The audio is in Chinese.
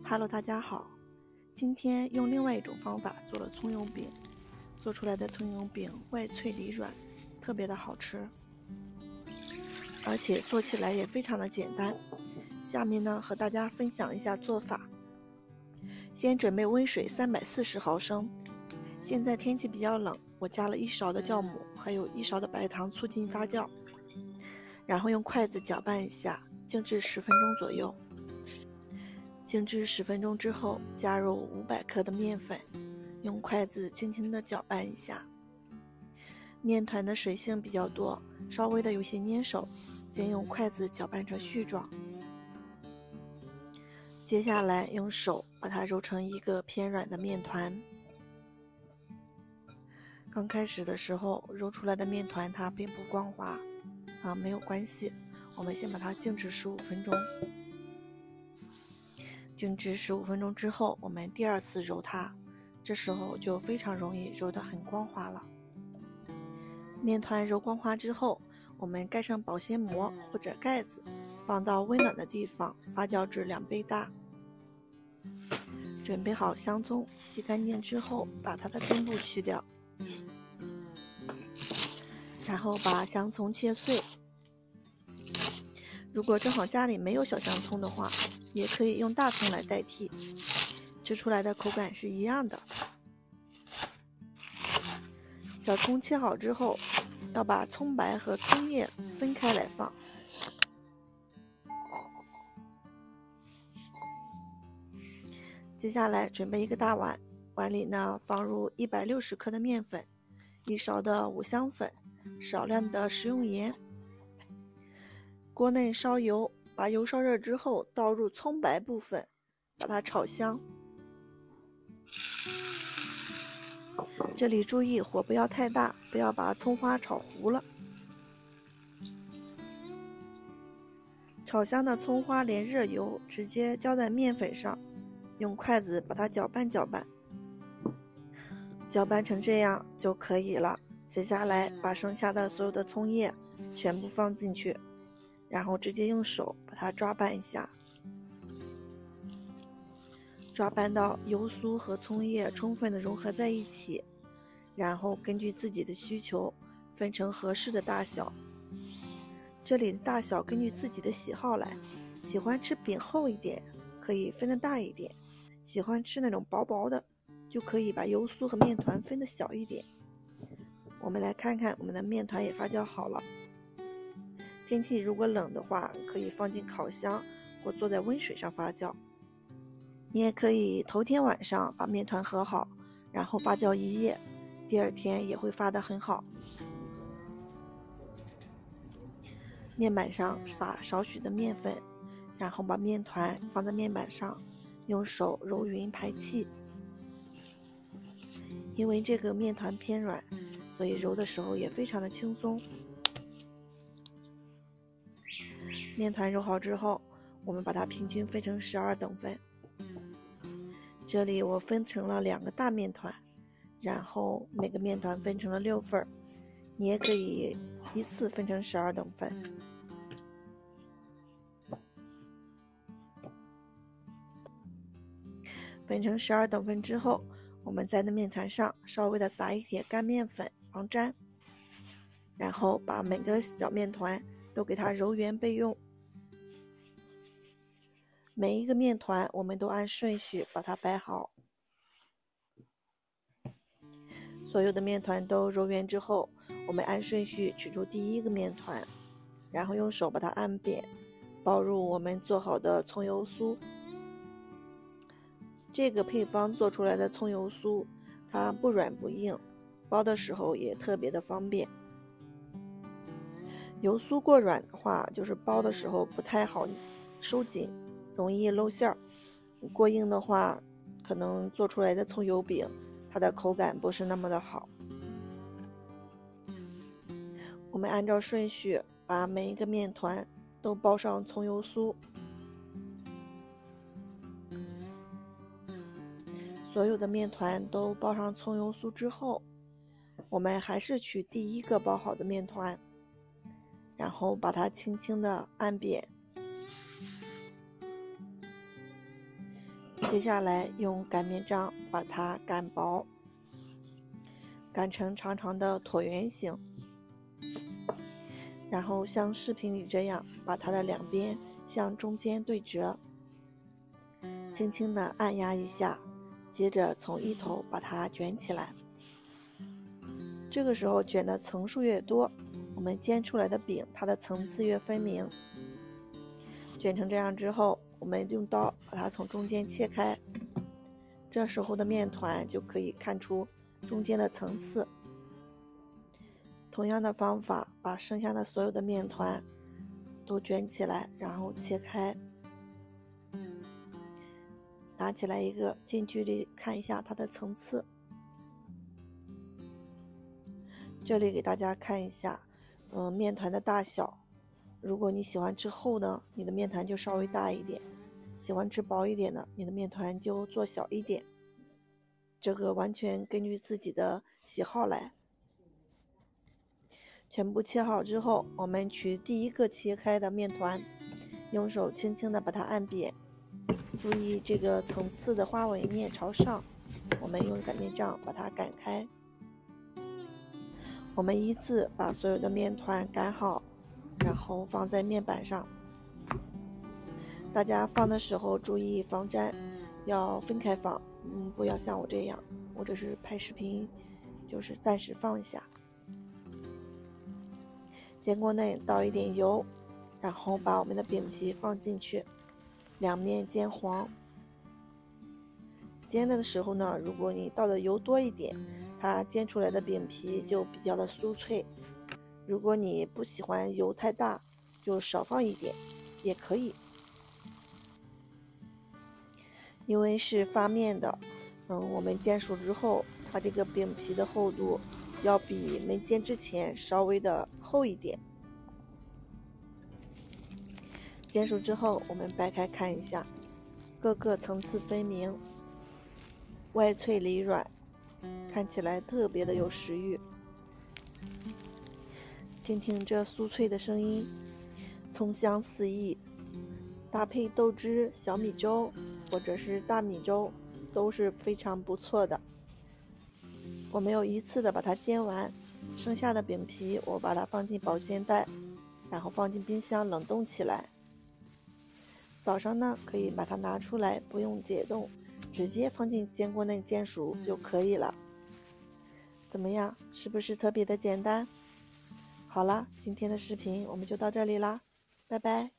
Hello， 大家好，今天用另外一种方法做了葱油饼，做出来的葱油饼外脆里软，特别的好吃，而且做起来也非常的简单。下面呢，和大家分享一下做法。先准备温水340毫升，现在天气比较冷，我加了1勺的酵母，还有1勺的白糖促进发酵，然后用筷子搅拌一下，静置10分钟左右。静置10分钟之后，加入500克的面粉，用筷子轻轻地搅拌一下。面团的水性比较多，稍微的有些粘手，先用筷子搅拌成絮状。接下来用手把它揉成一个偏软的面团。刚开始的时候揉出来的面团它并不光滑，没有关系，我们先把它静置15分钟。静置15分钟之后，我们第二次揉它，这时候就非常容易揉得很光滑了。面团揉光滑之后，我们盖上保鲜膜或者盖子，放到温暖的地方发酵至2倍大。准备好香葱，洗干净之后把它的根部去掉，然后把香葱切碎。如果正好家里没有小香葱的话，也可以用大葱来代替，吃出来的口感是一样的。小葱切好之后，要把葱白和葱叶分开来放。接下来准备一个大碗，碗里呢放入160克的面粉，1勺的五香粉，少量的食用盐。锅内烧油，把油烧热之后倒入葱白部分，把它炒香。这里注意火不要太大，不要把葱花炒糊了。炒香的葱花连热油直接浇在面粉上，用筷子把它搅拌搅拌，搅拌成这样就可以了。接下来把剩下的所有的葱叶全部放进去，然后直接用手把它抓拌一下，抓拌到油酥和葱叶充分的融合在一起，然后根据自己的需求分成合适的大小。这里的大小根据自己的喜好来，喜欢吃饼厚一点可以分得大一点，喜欢吃那种薄薄的就可以把油酥和面团分得小一点。我们来看看我们的面团也发酵好了。天气如果冷的话，可以放进烤箱或坐在温水上发酵。你也可以头天晚上把面团和好，然后发酵1夜，第二天也会发得很好。面板上撒少许的面粉，然后把面团放在面板上，用手揉匀排气。因为这个面团偏软，所以揉的时候也非常的轻松。面团揉好之后，我们把它平均分成12等份。这里我分成了2个大面团，然后每个面团分成了6份，你也可以依次分成12等份。分成12等份之后，我们在那面团上稍微的撒一些干面粉防粘，然后把每个小面团都给它揉圆备用。每一个面团我们都按顺序把它摆好。所有的面团都揉圆之后，我们按顺序取出第一个面团，然后用手把它按扁，包入我们做好的葱油酥。这个配方做出来的葱油酥，它不软不硬，包的时候也特别的方便。油酥过软的话，就是包的时候不太好收紧，容易露馅儿；过硬的话，可能做出来的葱油饼它的口感不是那么的好。我们按照顺序把每一个面团都包上葱油酥。所有的面团都包上葱油酥之后，我们还是取第一个包好的面团，然后把它轻轻的按扁，接下来用擀面杖把它擀薄，擀成长长的椭圆形，然后像视频里这样把它的两边向中间对折，轻轻地按压一下，接着从一头把它卷起来。这个时候卷的层数越多，我们煎出来的饼它的层次越分明。卷成这样之后，我们用刀把它从中间切开，这时候的面团就可以看出中间的层次。同样的方法，把剩下的所有的面团都卷起来，然后切开，拿起来一个，近距离看一下它的层次。这里给大家看一下，面团的大小。如果你喜欢吃厚呢，你的面团就稍微大一点；喜欢吃薄一点的，你的面团就做小一点。这个完全根据自己的喜好来。全部切好之后，我们取第一个切开的面团，用手轻轻地把它按扁，注意这个层次的花纹面朝上，我们用擀面杖把它擀开。我们依次把所有的面团擀好，然后放在面板上。大家放的时候注意防粘，要分开放，不要像我这样，我这是拍视频，就是暂时放一下。煎锅内倒一点油，然后把我们的饼皮放进去，两面煎黄。煎的时候呢，如果你倒的油多一点，它煎出来的饼皮就比较的酥脆。如果你不喜欢油太大，就少放一点也可以。因为是发面的，我们煎熟之后，它这个饼皮的厚度要比没煎之前稍微的厚一点。煎熟之后，我们掰开看一下，各个层次分明，外脆里软，看起来特别的有食欲。听听这酥脆的声音，葱香四溢，搭配豆汁、小米粥或者是大米粥都是非常不错的。我没有一次的把它煎完，剩下的饼皮我把它放进保鲜袋，然后放进冰箱冷冻起来。早上呢，可以把它拿出来，不用解冻，直接放进煎锅内煎熟就可以了。怎么样，是不是特别的简单？好了，今天的视频我们就到这里啦，拜拜。